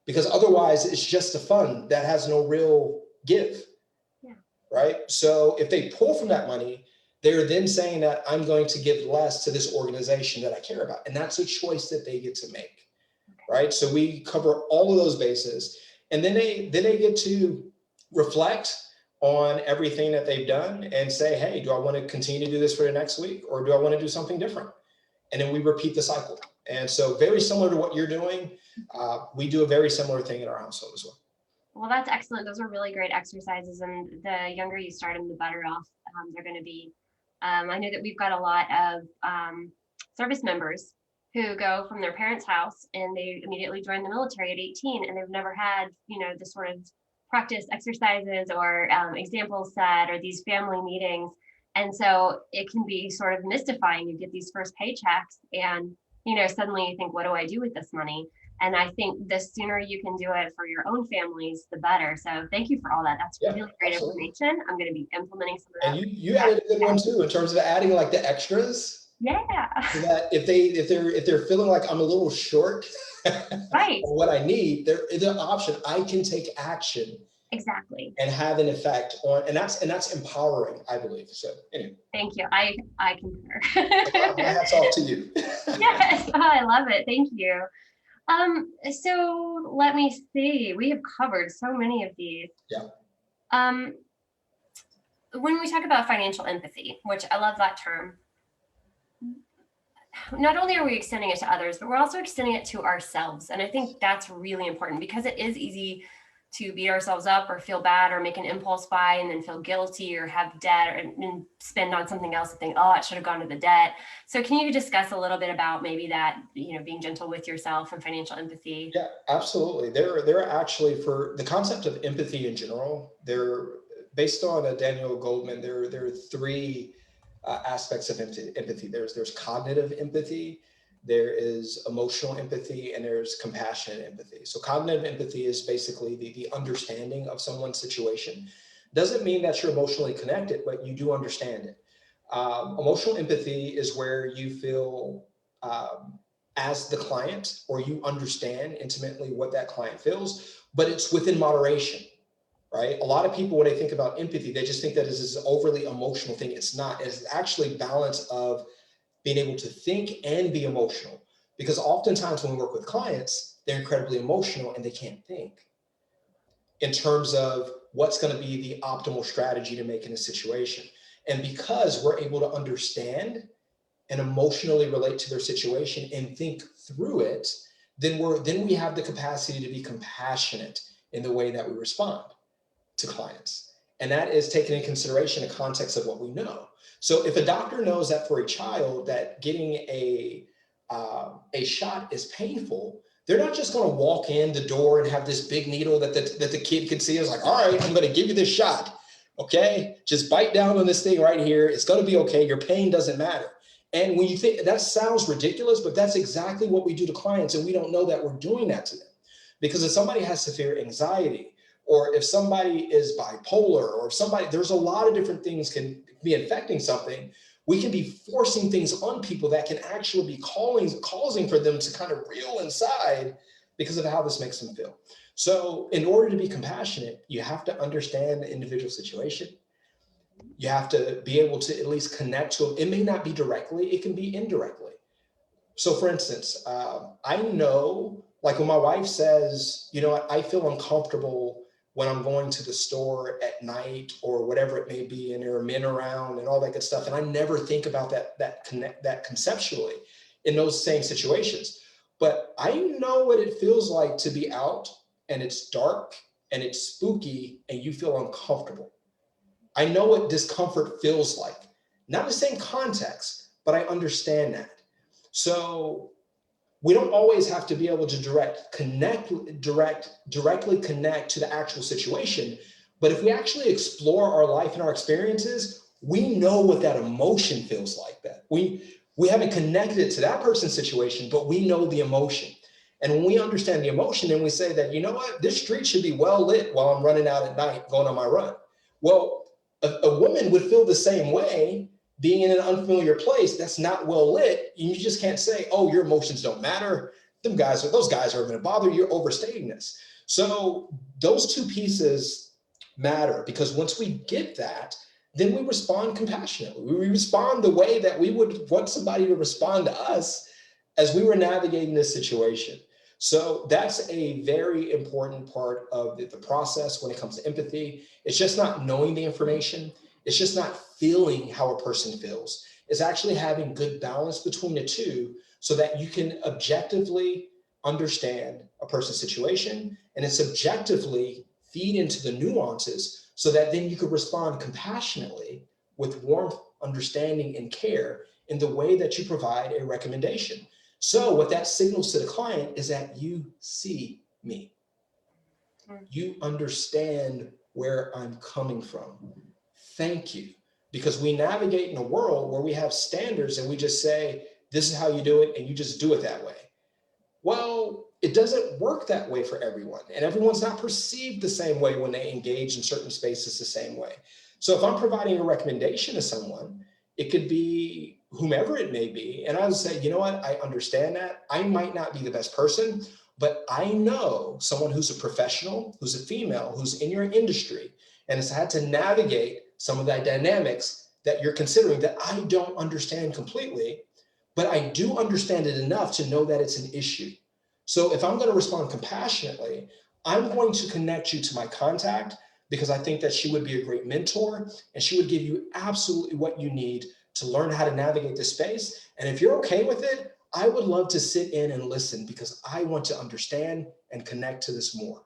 because otherwise it's just a fund that has no real give, right? So if they pull from that money, they're then saying that I'm going to give less to this organization that I care about, and that's a choice that they get to make. Right. So we cover all of those bases, and then they get to reflect on everything that they've done and say, hey, do I want to continue to do this for the next week, or do I want to do something different? And then we repeat the cycle. And so very similar to what you're doing, we do a very similar thing in our household as well. Well, that's excellent. Those are really great exercises. And the younger you start them, the better off they're going to be. I know that we've got a lot of service members who go from their parents' house and they immediately join the military at 18, and they've never had, the sort of practice exercises or examples set or these family meetings. And so it can be sort of mystifying. You get these first paychecks and, suddenly you think, what do I do with this money? And I think the sooner you can do it for your own families, the better. So thank you for all that. That's Yeah, really great absolutely. information. I'm going to be implementing some of And that. you added a good one too, in terms of adding like the extras, Yeah, so that if they're feeling like I'm a little short right. or what I need, there is an option. I can take action Exactly. and have an effect on, and that's empowering, I believe. So anyway, Thank you. I concur. my hat's off to you. Yes, oh, I love it. Thank you. So let me see. We have covered so many of these. Yeah. Um, when we talk about financial empathy, which I love that term, not only are we extending it to others, but we're also extending it to ourselves. And I think that's really important because it is easy to beat ourselves up or feel bad or make an impulse buy and then feel guilty or have debt and spend on something else and think, oh, it should have gone to the debt. So can you discuss a little bit about maybe that, being gentle with yourself and financial empathy? Yeah, absolutely. There are actually, for the concept of empathy in general, they're based on Daniel Goldman. There are three aspects of empathy. There's cognitive empathy, there is emotional empathy, and there's compassionate empathy. So cognitive empathy is basically the understanding of someone's situation. Doesn't mean that you're emotionally connected, but you do understand it. Emotional empathy is where you feel as the client, or you understand intimately what that client feels, but it's within moderation, right? A lot of people, when they think about empathy, they just think that is this overly emotional thing. It's not. It's actually balance of being able to think and be emotional. Because oftentimes when we work with clients, they're incredibly emotional and they can't think in terms of what's going to be the optimal strategy to make in a situation. And because we're able to understand and emotionally relate to their situation and think through it, then we have the capacity to be compassionate in the way that we respond to clients. And that is taking into consideration the context of what we know. So if a doctor knows that for a child that getting a shot is painful, they're not just going to walk in the door and have this big needle that the kid can see. It's like, all right, I'm going to give you this shot. Okay, just bite down on this thing right here. It's going to be okay. Your pain doesn't matter. And when you think that sounds ridiculous, but that's exactly what we do to clients, and we don't know that we're doing that to them. Because if somebody has severe anxiety, or if somebody is bipolar, or if somebody, there's a lot of different things can be affecting something. We can be forcing things on people that can actually be causing for them to kind of reel inside because of how this makes them feel. So in order to be compassionate, you have to understand the individual situation. You have to be able to at least connect to them. It may not be directly, it can be indirectly. So for instance, I know, like when my wife says, you know what, I feel uncomfortable when I'm going to the store at night or whatever it may be, and there are men around and all that good stuff. And I never think about that conceptually in those same situations. But I know what it feels like to be out and it's dark and it's spooky and you feel uncomfortable. I know what discomfort feels like. Not the same context, but I understand that. So we don't always have to be able to directly connect to the actual situation. But if we actually explore our life and our experiences, we know what that emotion feels like. That we haven't connected it to that person's situation, but we know the emotion. And when we understand the emotion, then we say that, you know what, this street should be well lit while I'm running out at night, going on my run. Well, a woman would feel the same way being in an unfamiliar place that's not well lit. You just can't say, oh, your emotions don't matter. Those guys are going to bother you. You're overstating this. So those two pieces matter, because once we get that, then we respond compassionately. We respond the way that we would want somebody to respond to us as we were navigating this situation. So that's a very important part of the process when it comes to empathy. It's just not knowing the information. It's just not feeling how a person feels. It's actually having good balance between the two so that you can objectively understand a person's situation and then subjectively feed into the nuances so that then you could respond compassionately with warmth, understanding, and care in the way that you provide a recommendation. So what that signals to the client is that you see me. You understand where I'm coming from. Thank you. Because we navigate in a world where we have standards and we just say, this is how you do it, and you just do it that way. Well, it doesn't work that way for everyone, and everyone's not perceived the same way when they engage in certain spaces the same way. So if I'm providing a recommendation to someone, it could be whomever it may be, and I would say, you know what, I understand that. I might not be the best person, but I know someone who's a professional, who's a female, who's in your industry, and has had to navigate some of the dynamics that you're considering that I don't understand completely, but I do understand it enough to know that it's an issue. So if I'm going to respond compassionately, I'm going to connect you to my contact because I think that she would be a great mentor and she would give you absolutely what you need to learn how to navigate this space. And if you're okay with it, I would love to sit in and listen because I want to understand and connect to this more.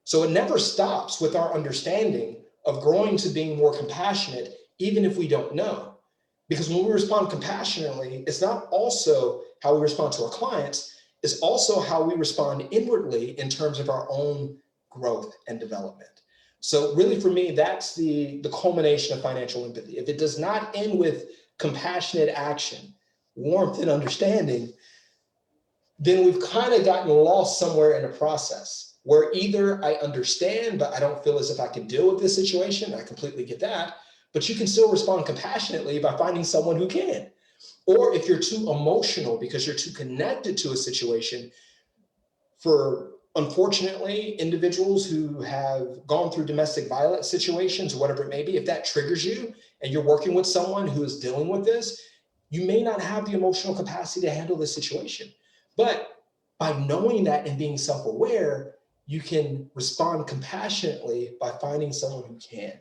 So it never stops with our understanding of growing to being more compassionate, even if we don't know. Because when we respond compassionately, it's not also how we respond to our clients, it's also how we respond inwardly in terms of our own growth and development. So really for me, that's the culmination of financial empathy. If it does not end with compassionate action, warmth and understanding, then we've kind of gotten lost somewhere in the process where either I understand, but I don't feel as if I can deal with this situation. I completely get that, but you can still respond compassionately by finding someone who can. Or if you're too emotional because you're too connected to a situation, for unfortunately, individuals who have gone through domestic violence situations or whatever it may be, if that triggers you and you're working with someone who is dealing with this, you may not have the emotional capacity to handle this situation. But by knowing that and being self-aware, you can respond compassionately by finding someone who can.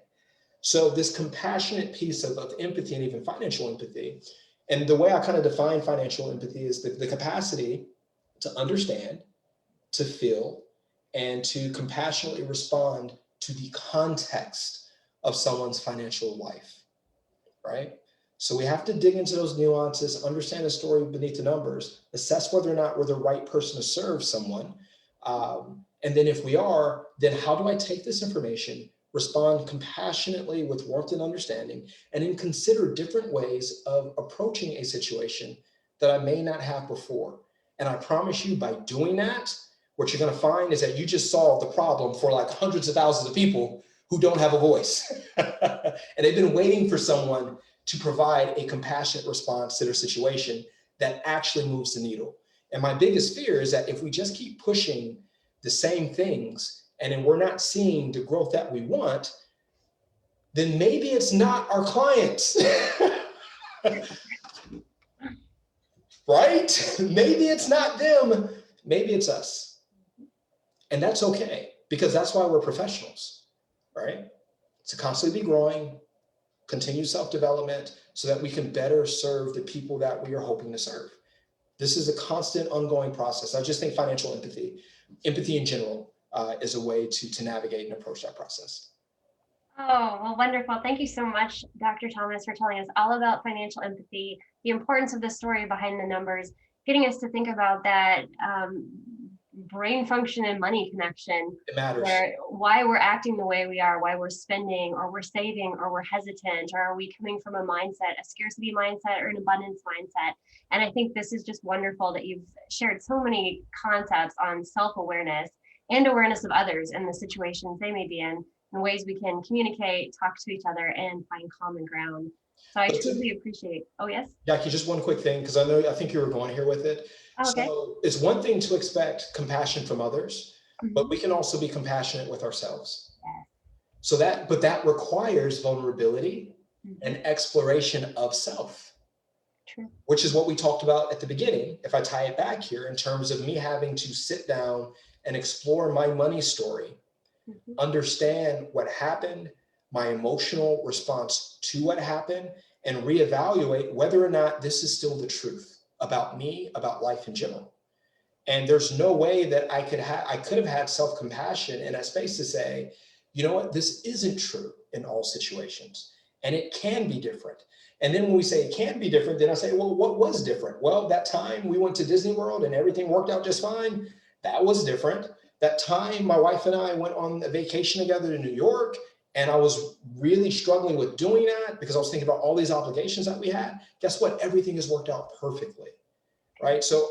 So this compassionate piece of empathy and even financial empathy, and the way I kind of define financial empathy is the capacity to understand, to feel, and to compassionately respond to the context of someone's financial life, right? So we have to dig into those nuances, understand the story beneath the numbers, assess whether or not we're the right person to serve someone. And then if we are, then how do I take this information, respond compassionately with warmth and understanding, and then consider different ways of approaching a situation that I may not have before. And I promise you, by doing that, what you're going to find is that you just solved the problem for like hundreds of thousands of people who don't have a voice. And they've been waiting for someone to provide a compassionate response to their situation that actually moves the needle. And my biggest fear is that if we just keep pushing the same things and then we're not seeing the growth that we want, then maybe it's not our clients. Right? Maybe it's not them, maybe it's us. And that's okay, because that's why we're professionals, right? To constantly be growing, continue self-development so that we can better serve the people that we are hoping to serve. This is a constant ongoing process. I just think financial empathy in general is a way to navigate and approach that process. Oh, well, wonderful. Thank you so much, Dr. Thomas, for telling us all about financial empathy, the importance of the story behind the numbers, getting us to think about that brain function and money connection. It matters. Why we're acting the way we are, why we're spending or we're saving or we're hesitant, or are we coming from a mindset, a scarcity mindset or an abundance mindset? And I think this is just wonderful that you've shared so many concepts on self-awareness and awareness of others in the situations they may be in, and ways we can communicate, talk to each other, and find common ground. So I truly appreciate. Oh, yes? Jackie, just one quick thing, because I think you were going here with it. Oh, okay. So it's one thing to expect compassion from others, but we can also be compassionate with ourselves. Yes. So that requires vulnerability and exploration of self. True. Which is what we talked about at the beginning. If I tie it back here in terms of me having to sit down and explore my money story, understand what happened, my emotional response to what happened, and reevaluate whether or not this is still the truth about me, about life in general. And there's no way that I could have had self-compassion in that space to say, you know what, this isn't true in all situations, and it can be different. And then when we say it can be different, then I say, well, what was different? Well, that time we went to Disney World and everything worked out just fine. That was different. That time my wife and I went on a vacation together to New York, and I was really struggling with doing that because I was thinking about all these obligations that we had. Guess what? Everything has worked out perfectly, right? So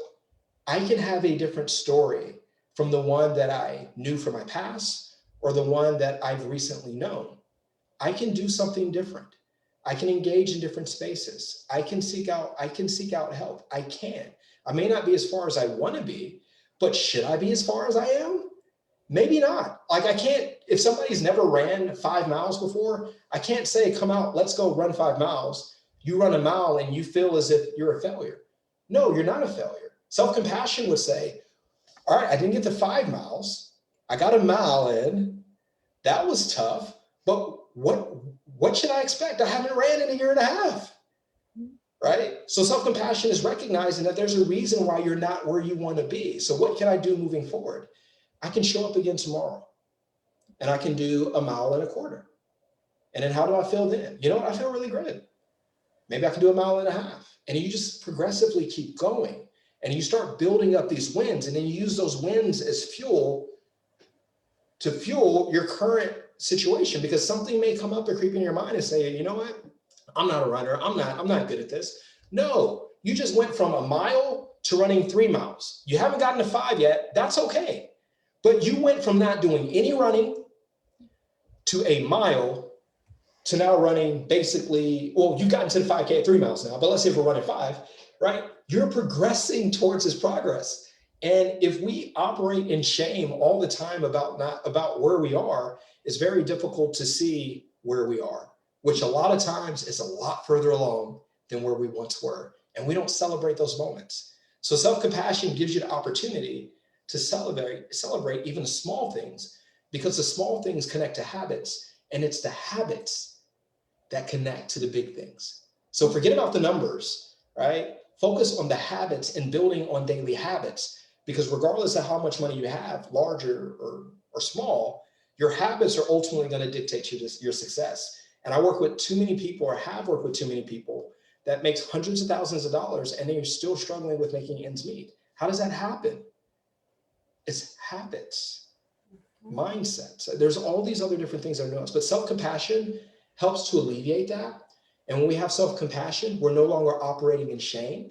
I can have a different story from the one that I knew from my past or the one that I've recently known. I can do something different. I can engage in different spaces. I can seek out help. I may not be as far as I want to be, but should I be as far as I am? Maybe not. Like I can't, if somebody's never ran 5 miles before, I can't say, come out, let's go run 5 miles. You run a mile and you feel as if you're a failure. No, you're not a failure. Self-compassion would say, all right, I didn't get to 5 miles. I got a mile in. That was tough, but what should I expect? I haven't ran in a year and a half, right? So self-compassion is recognizing that there's a reason why you're not where you want to be. So what can I do moving forward? I can show up again tomorrow and I can do a mile and a quarter. And then how do I feel then? You know what? I feel really good. Maybe I can do a mile and a half. And you just progressively keep going and you start building up these wins, and then you use those wins as fuel to fuel your current situation, because something may come up and creep in your mind and say, you know what? I'm not a runner. I'm not good at this. No, you just went from a mile to running 3 miles. You haven't gotten to 5 yet. That's okay. But you went from not doing any running to a mile to now running basically, well, you've gotten to the 5K at 3 miles now, but let's say if we're running 5, right? You're progressing towards this progress. And if we operate in shame all the time about where we are, it's very difficult to see where we are, which a lot of times is a lot further along than where we once were. And we don't celebrate those moments. So self-compassion gives you the opportunity to celebrate even the small things, because the small things connect to habits, and it's the habits that connect to the big things. So forget about the numbers, right? Focus on the habits and building on daily habits, because regardless of how much money you have, larger or small, your habits are ultimately going to dictate your success. And I work with too many people, or have worked with too many people, that makes hundreds of thousands of dollars and they're still struggling with making ends meet. How does that happen? It's habits, mindsets. There's all these other different things that are nuanced, but self-compassion helps to alleviate that. And when we have self-compassion, we're no longer operating in shame.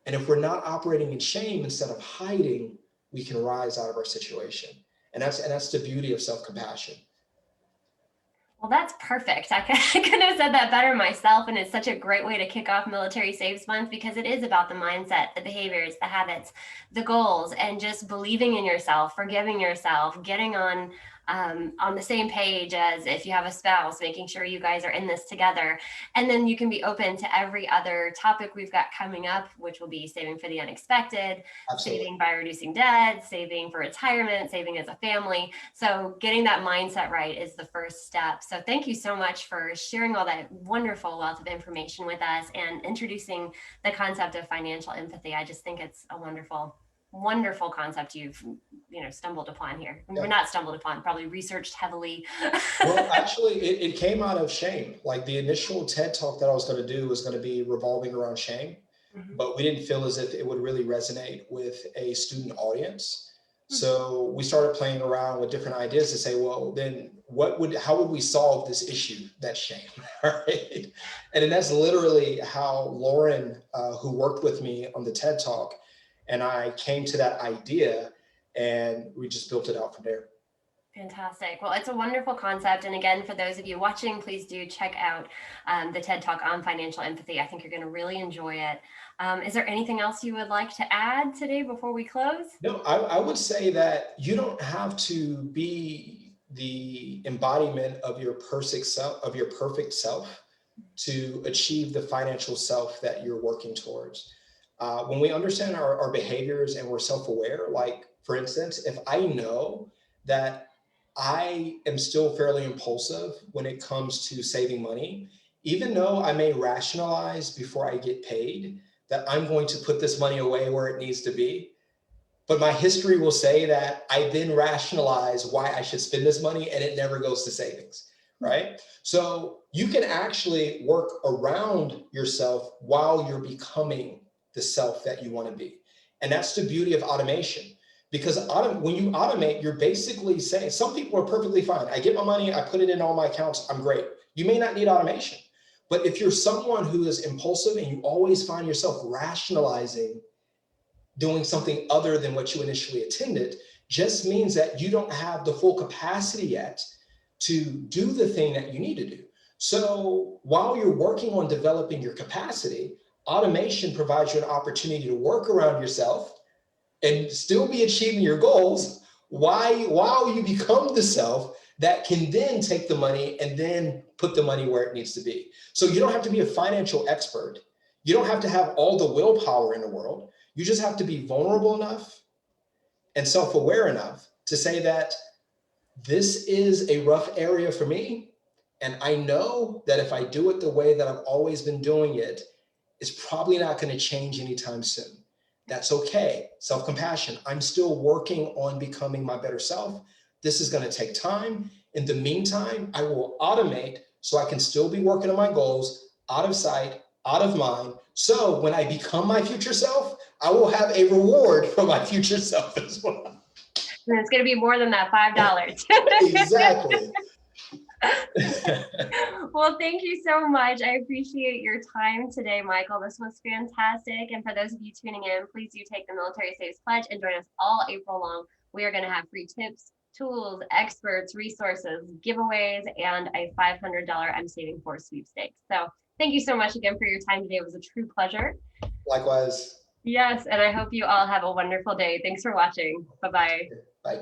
And if we're not operating in shame, instead of hiding, we can rise out of our situation. And that's the beauty of self-compassion. Well, that's perfect. I couldn't have said that better myself. And it's such a great way to kick off Military Saves Month, because it is about the mindset, the behaviors, the habits, the goals, and just believing in yourself, forgiving yourself, getting on the same page as if you have a spouse, making sure you guys are in this together. And then you can be open to every other topic we've got coming up, which will be saving for the unexpected, Absolutely. saving by reducing debt, saving for retirement, saving as a family. So getting that mindset right is the first step. So thank you so much for sharing all that wonderful wealth of information with us and introducing the concept of financial empathy. I just think it's a wonderful concept you've stumbled upon here. Yeah. We're not stumbled upon, probably researched heavily. Well, actually, it came out of shame. Like the initial TED talk that I was going to do was going to be revolving around shame, but we didn't feel as if it would really resonate with a student audience. So we started playing around with different ideas to say, well, then how would we solve this issue? That's shame, right? And then that's literally how Lauren, who worked with me on the TED talk, and I came to that idea, and we just built it out from there. Fantastic. Well, it's a wonderful concept. And again, for those of you watching, please do check out the TED Talk on financial empathy. I think you're going to really enjoy it. Is there anything else you would like to add today before we close? No, I would say that you don't have to be the embodiment of your perfect self to achieve the financial self that you're working towards. When we understand our behaviors and we're self-aware, like for instance, if I know that I am still fairly impulsive when it comes to saving money, even though I may rationalize before I get paid that I'm going to put this money away where it needs to be, but my history will say that I then rationalize why I should spend this money and it never goes to savings, right? So you can actually work around yourself while you're becoming the self that you want to be. And that's the beauty of automation. Because when you automate, you're basically saying, some people are perfectly fine. I get my money, I put it in all my accounts, I'm great. You may not need automation. But if you're someone who is impulsive and you always find yourself rationalizing doing something other than what you initially intended just means that you don't have the full capacity yet to do the thing that you need to do. So while you're working on developing your capacity, automation provides you an opportunity to work around yourself and still be achieving your goals while you become the self that can then take the money and then put the money where it needs to be. So you don't have to be a financial expert. You don't have to have all the willpower in the world. You just have to be vulnerable enough and self-aware enough to say that this is a rough area for me. And I know that if I do it the way that I've always been doing it, it's probably not going to change anytime soon. That's okay. Self-compassion. I'm still working on becoming my better self. This is going to take time. In the meantime, I will automate so I can still be working on my goals, out of sight, out of mind. So when I become my future self, I will have a reward for my future self as well. And it's going to be more than that $5. Exactly. Well, thank you so much. I appreciate your time today, Michael. This was fantastic. And for those of you tuning in, please do take the Military Saves Pledge and join us all April long. We are going to have free tips, tools, experts, resources, giveaways, and a $500 I'm Saving For sweepstakes. So thank you so much again for your time today. It was a true pleasure. Likewise. Yes, and I hope you all have a wonderful day. Thanks for watching. Bye-bye. Bye.